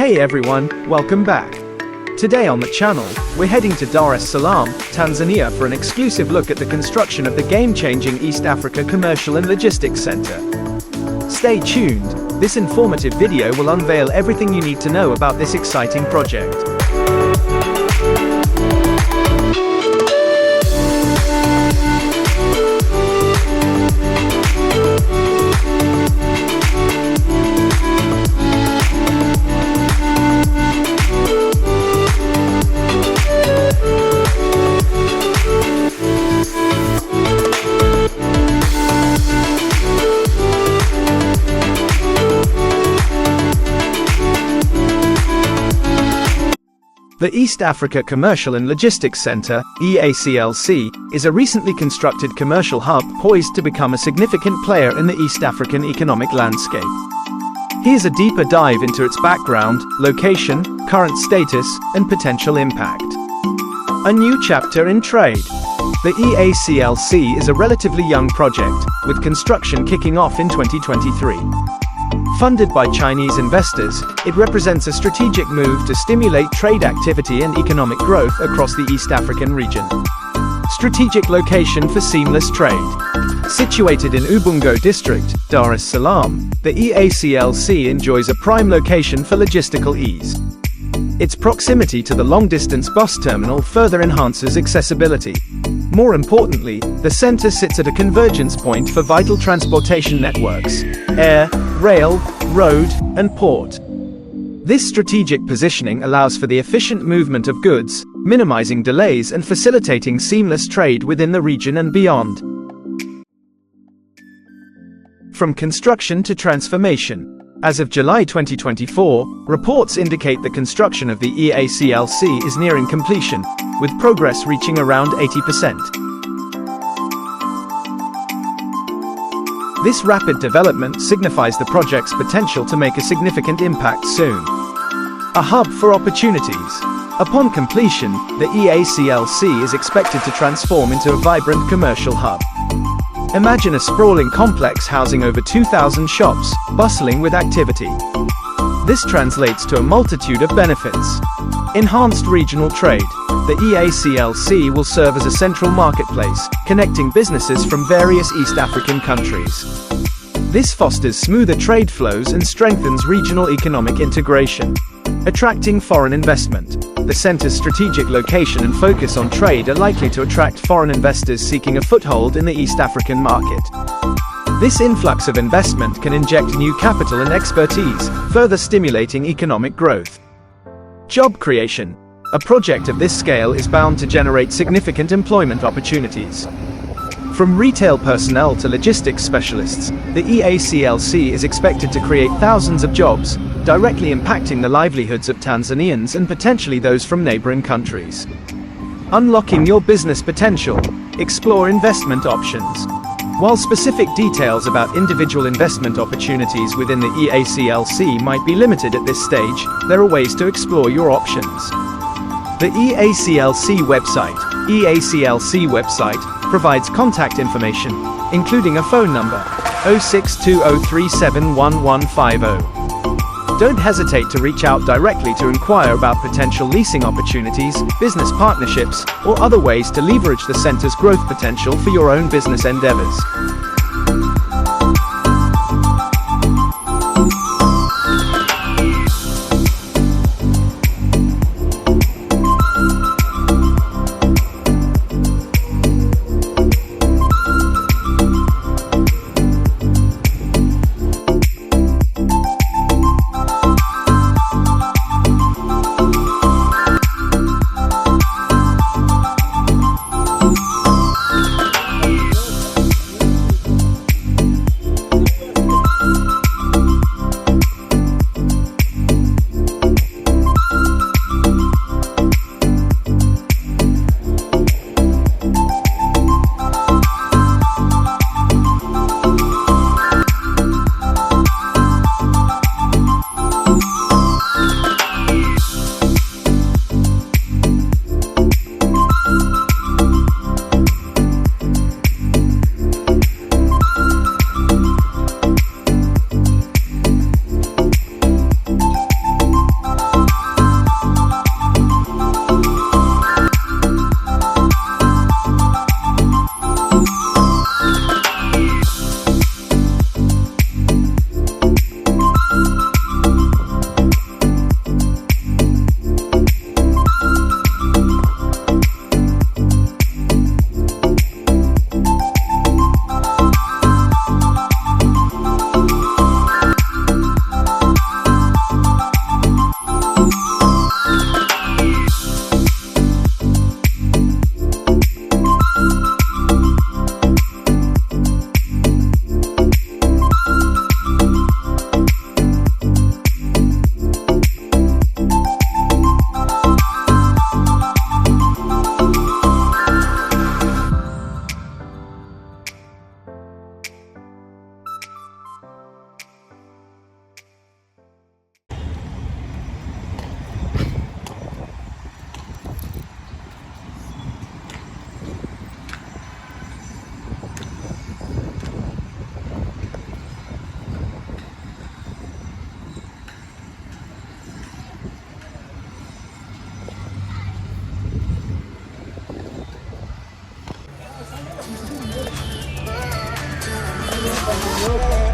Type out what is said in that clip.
Hey everyone, welcome back. Today on the channel, we're heading to Dar es Salaam, Tanzania for an exclusive look at the construction of the game-changing East Africa Commercial and Logistics Center. Stay tuned, this informative video will unveil everything you need to know about this exciting project. The East Africa Commercial and Logistics Center, EACLC, is a recently constructed commercial hub poised to become a significant player in the East African economic landscape. Here's a deeper dive into its background, location, current status, and potential impact. A new chapter in trade. The EACLC is a relatively young project, with construction kicking off in 2023. Funded by Chinese investors, it represents a strategic move to stimulate trade activity and economic growth across the East African region. Strategic location for seamless trade. Situated in Ubungo District, Dar es Salaam, the EACLC enjoys a prime location for logistical ease. Its proximity to the long-distance bus terminal further enhances accessibility. More importantly, the center sits at a convergence point for vital transportation networks: air, rail, road, and port. This strategic positioning allows for the efficient movement of goods, minimizing delays and facilitating seamless trade within the region and beyond. From construction to transformation. As of July 2024, reports indicate the construction of the EACLC is nearing completion, with progress reaching around 80%. This rapid development signifies the project's potential to make a significant impact soon. A hub for opportunities. Upon completion, the EACLC is expected to transform into a vibrant commercial hub. Imagine a sprawling complex housing over 2,000 shops, bustling with activity. This translates to a multitude of benefits. Enhanced regional trade. The EACLC will serve as a central marketplace, connecting businesses from various East African countries. This fosters smoother trade flows and strengthens regional economic integration. Attracting foreign investment. The center's strategic location and focus on trade are likely to attract foreign investors seeking a foothold in the East African market. This influx of investment can inject new capital and expertise, further stimulating economic growth. Job creation. A project of this scale is bound to generate significant employment opportunities. From retail personnel to logistics specialists, the EACLC is expected to create thousands of jobs, directly impacting the livelihoods of Tanzanians and potentially those from neighboring countries. Unlocking your business potential. Explore investment options. While specific details about individual investment opportunities within the EACLC might be limited at this stage, there are ways to explore your options. The EACLC website provides contact information, including a phone number, 0620371150. Don't hesitate to reach out directly to inquire about potential leasing opportunities, business partnerships, or other ways to leverage the center's growth potential for your own business endeavors. continue.